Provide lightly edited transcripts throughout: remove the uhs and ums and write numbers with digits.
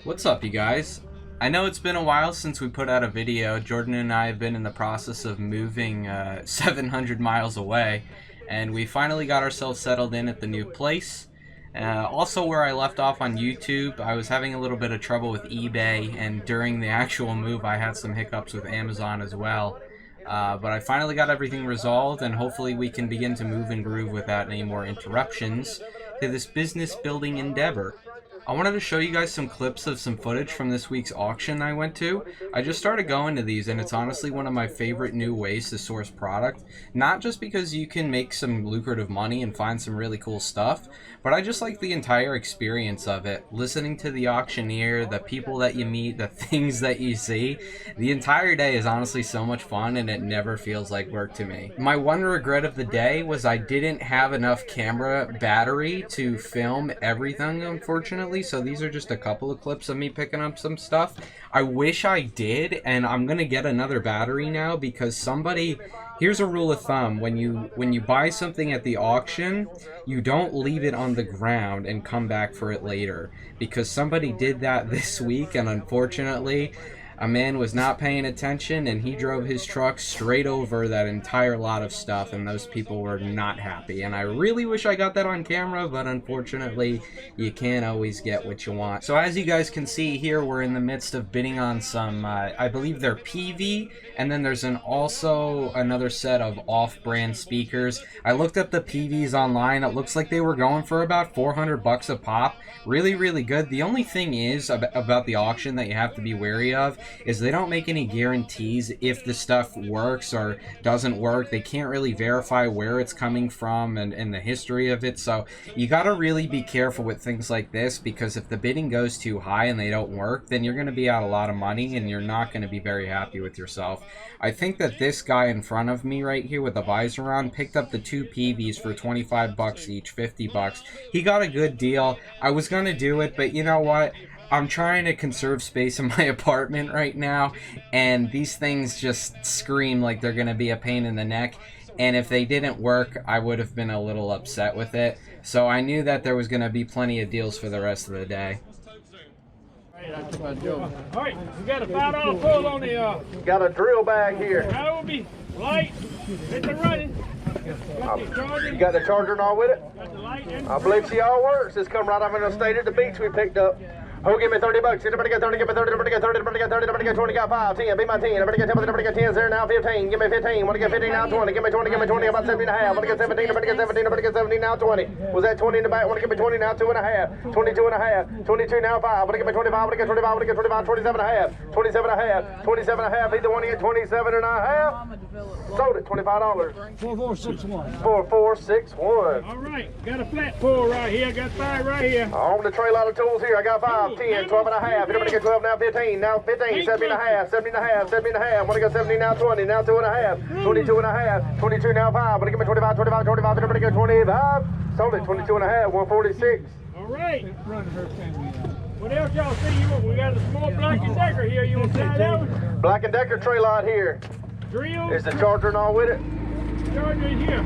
What's up, you guys? I know it's been a while since we put out a video. Jordan and I have been in the process of moving 700 miles away, and we finally got ourselves settled in at the new place. Also, where I left off on YouTube, I was having a little bit of trouble with eBay, and during the actual move I had some hiccups with Amazon as well. But I finally got everything resolved, and hopefully we can begin to move and groove without any more interruptions to this business building endeavor. I wanted to show you guys some clips of some footage from this week's auction I went to. I just started going to these, and it's honestly one of my favorite new ways to source product. Not just because you can make some lucrative money and find some really cool stuff, but I just like the entire experience of it. Listening to the auctioneer, the people that you meet, the things that you see. The entire day is honestly so much fun, and it never feels like work to me. My one regret of the day was I didn't have enough camera battery to film everything, unfortunately. So these are just a couple of clips of me picking up some stuff. I wish I did, and I'm gonna get another battery now because somebody, here's a rule of thumb: when you buy something at the auction, you don't leave it on the ground and come back for it later, because somebody did that this week, and unfortunately a man was not paying attention and he drove his truck straight over that entire lot of stuff, and those people were not happy. And I really wish I got that on camera, but unfortunately you can't always get what you want. So as you guys can see here, we're in the midst of bidding on some I believe they're PV, and then there's also another set of off-brand speakers. I looked up the PVs online. It looks like they were going for about 400 bucks a pop. Really good. The only thing is about the auction that you have to be wary of is they don't make any guarantees if the stuff works or doesn't work. They can't really verify where it's coming from and the history of it. So you got to really be careful with things like this, because if the bidding goes too high and they don't work, then you're going to be out a lot of money and you're not going to be very happy with yourself. I think that this guy in front of me right here with the visor on picked up the two PVs for 25 bucks each, 50 bucks. He got a good deal. I was going to do it, but you know what? I'm trying to conserve space in my apartment right now, and these things just scream like they're going to be a pain in the neck. And if they didn't work, I would have been a little upset with it. So I knew that there was going to be plenty of deals for the rest of the day. All right, we got a $5 pull on the. Got a drill bag here. That will be light. It's running. You got the charger and all with it? Got the light in. I believe she all works. It's come right off in the state at the beach we picked up. Oh, give me 30 bucks. Everybody get 30, give me 30, everybody get 30, everybody get 30, everybody get 20, got 5, 10, be my 10. Everybody get 10, everybody get 10, there now 15. Give me 15. Want to get 15 now 20. Give me 20, give me 20, about 17 and a half. Want to get 17, everybody get 17, everybody get 17 now 20. Was that 20 in the back? Want to give me 20 now 2 and a half. 22 and a half. 22 now 5. Want to give me 25, want to get 25, want to get 25, 27 and a half. 27 and a half. 27 and a half. Either one to get 27 and a half. Sold it, $25. 4461. 4461. All right, got a flat pull right here. Got 5 right here. On the tray lot of tools here. I got 5, 10, 12 and a half. Everybody get 12 now 15. Now 15. 17 and a half. 17 and a half. 17 and a half. Want to go 17 now 20. Now 2 and a half. 22 and a half. 22 now 5. Want to give me 25, 25, 25. Everybody get 25. Sold it, 22 and a half. 146. All right. What else y'all see? We got a small Black & Decker here. You want to try that one? Black & Decker tray lot here. Drill. Is the charger and all with it? Charger in here.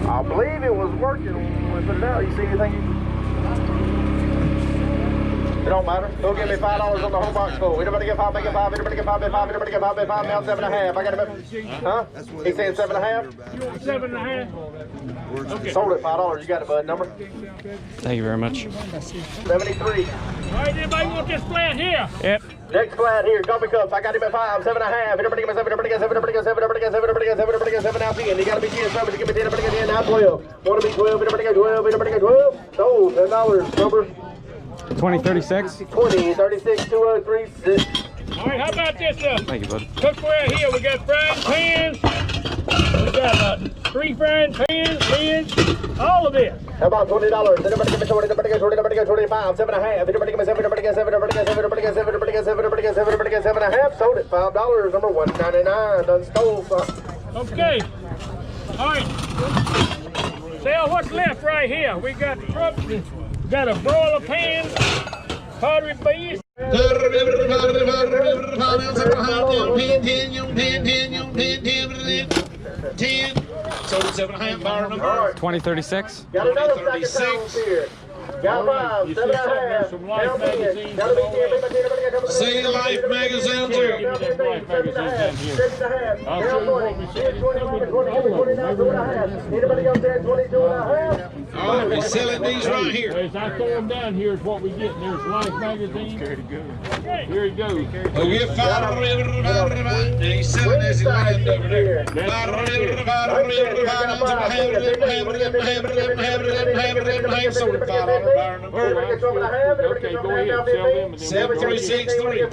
I believe it was working when we put it out. You see anything? It don't matter. Go give me $5 on the whole box full. Everybody get 5, make it 5. Everybody get 5, make 5. Everybody get 5, make 5. Now 7 and a half. I got it. Huh? He's saying 7 and a half? You want 7 and a half? Okay. Sold it, $5. You got it, bud. Number? Thank you very much. 73. All right, anybody want this flat here? Yep. Next flat here, coffee cups. I got him at 5, 7 and a half. Everybody give me 7, everybody get 7, everybody get 7, everybody get 7, everybody get 7, everybody get 7, now 10. You gotta be 10, somebody give me 10, everybody get 10, now 12. Want to be 12, everybody get 12, everybody get 12. Sold, $10. Number? 2036. 20, 36, 2036. All right, how about this Thank you, bud. cookware here? We got frying pans. We got 3 frying pans, lids, all of this. How about $20? Everybody give me 20, everybody get 20, everybody get 25, 7 and a half. Everybody give me 7, everybody get 7, everybody get 7, everybody get 7, everybody get 7, everybody get 7, everybody get 7 and a half. Sold it, $5. Number 199. Done stole some. Okay. All right. Sell what's left right here. We got trucks. Got a broiler pan, pottery beef. 10. Sold at 7.5 bar number. 2036. Got another stack of towels here. Got 5, You 7 see something? and a half. There's some Life Down 10. magazines Gotta be and all 10, that. See the Life magazine Give too. me them Life magazines down here. 6 and a half. I'll Down show you 20. what we said. 21, 20, 29, 2 and a half. Anybody else there? 22 and a half. Oh, we're selling these right here. As I throw them down, here's what we get. There's Life magazine. Here it goes. Oh, get fired. He's selling as he land over there. Sold $5 Okay, go ahead. Sell them. And then 7363.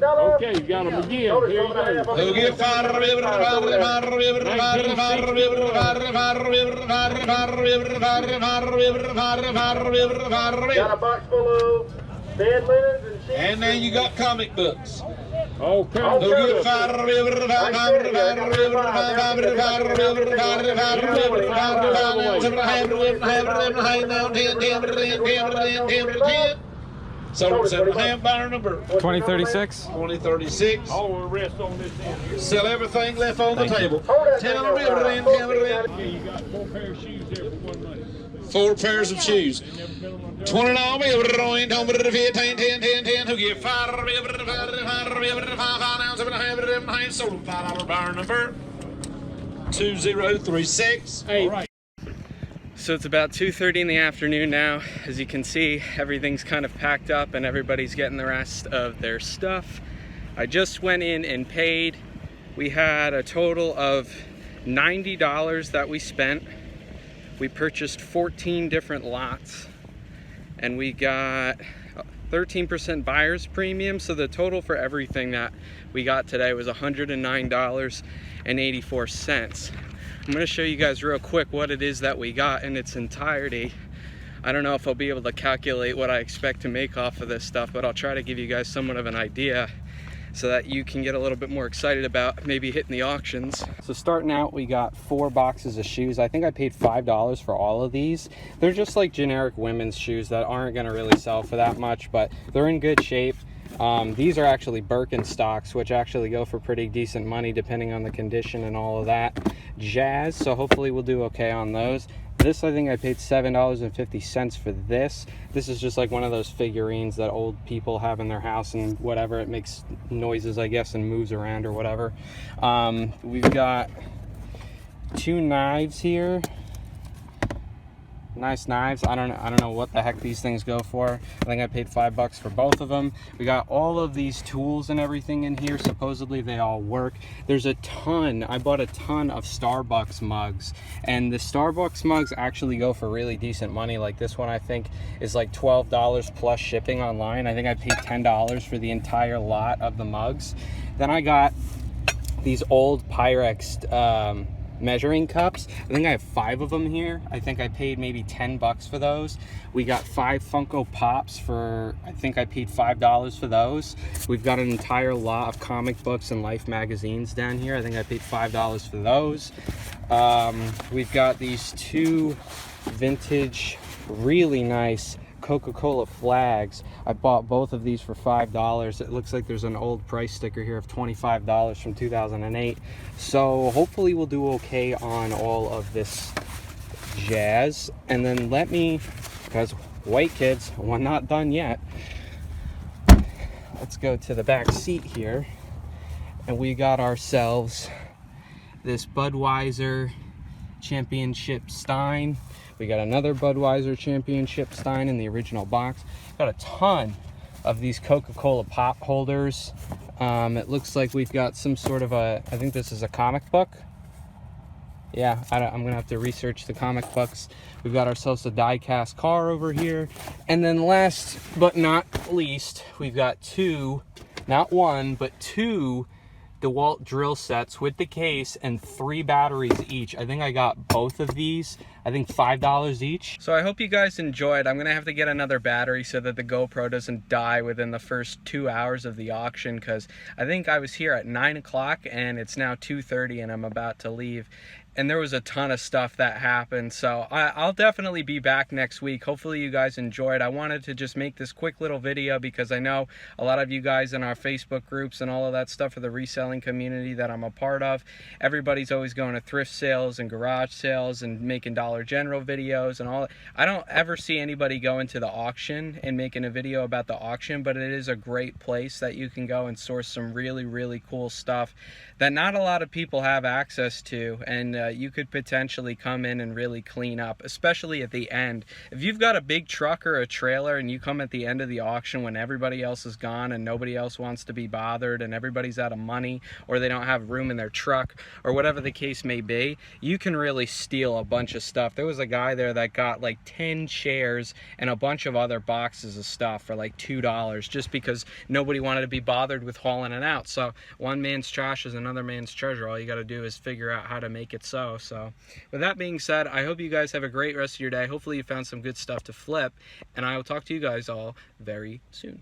Okay, you got them again. Here you go. Who get fired? Got a box full of bed linens and sheets. And now you got comic books. Okay. Who get fired? So it's a ham buyer number 2036. 2036. All the rest on this end here. Sell everything left on the table. Okay, you got 4 pair of shoes there for 1 money. 4 pairs of shoes. 20 on me, 15, 10, 10, who get 5, sold them $5 buyer number 2036. All right. So it's about 2:30 in the afternoon now. As you can see, everything's kind of packed up and everybody's getting the rest of their stuff. I just went in and paid. We had a total of $90 that we spent. We purchased 14 different lots and we got 13% buyer's premium. So the total for everything that we got today was $109.84. I'm going to show you guys real quick what it is that we got in its entirety. I don't know if I'll be able to calculate what I expect to make off of this stuff, but I'll try to give you guys somewhat of an idea so that you can get a little bit more excited about maybe hitting the auctions. So starting out, we got 4 boxes of shoes. I think I paid $5 for all of these. They're just like generic women's shoes that aren't going to really sell for that much, but they're in good shape. These are actually Birkenstocks, which actually go for pretty decent money depending on the condition and all of that jazz. So hopefully we'll do okay on those. This, I think I paid $7.50 for this. This is just like one of those figurines that old people have in their house and whatever. It makes noises, I guess, and moves around or whatever. We've got 2 knives here. Nice knives. I don't know what the heck these things go for. I think I paid $5 for both of them. We got all of these tools and everything in here. Supposedly they all work. There's a ton. I bought a ton of Starbucks mugs, and the Starbucks mugs actually go for really decent money. Like this one, I think is like $12 plus shipping online. I think I paid $10 for the entire lot of the mugs. Then I got these old Pyrex measuring cups. I think I have 5 of them here. I think I paid maybe $10 for those. We got 5 Funko Pops for, I think I paid $5 for those. We've got an entire lot of comic books and Life magazines down here. I think I paid $5 for those. We've got these 2 vintage, really nice Coca-Cola flags. I bought both of these for $5. It looks like there's an old price sticker here of $25 from 2008. So hopefully we'll do okay on all of this jazz. And then let me, because wait kids, we're not done yet. Let's go to the back seat here. And we got ourselves this Budweiser Championship Stein. We got another Budweiser Championship Stein in the original box. Got a ton of these Coca-Cola pop holders. It looks like we've got some sort of a, I think this is a comic book. Yeah, I'm gonna have to research the comic books. We've got ourselves a die-cast car over here. And then last but not least, we've got 2, not 1, but 2 DeWalt drill sets with the case and 3 batteries each. I think I got both of these, I think $5 each. So I hope you guys enjoyed. I'm gonna have to get another battery so that the GoPro doesn't die within the first 2 hours of the auction, because I think I was here at 9 o'clock and it's now 2:30 and I'm about to leave. and there was a ton of stuff that happened. So I'll definitely be back next week. Hopefully you guys enjoyed. I wanted to just make this quick little video because I know a lot of you guys in our Facebook groups and all of that stuff for the reselling community that I'm a part of. Everybody's always going to thrift sales and garage sales and making Dollar General videos and all. I don't ever see anybody going to the auction and making a video about the auction, but it is a great place that you can go and source some really, really cool stuff that not a lot of people have access to, and you could potentially come in and really clean up, especially at the end. If you've got a big truck or a trailer and you come at the end of the auction when everybody else is gone and nobody else wants to be bothered and everybody's out of money or they don't have room in their truck or whatever the case may be, you can really steal a bunch of stuff. There was a guy there that got like 10 chairs and a bunch of other boxes of stuff for like $2 just because nobody wanted to be bothered with hauling it out. So one man's trash is another man's treasure. All you got to do is figure out how to make it so. So with that being said, I hope you guys have a great rest of your day. Hopefully you found some good stuff to flip, and I will talk to you guys all very soon.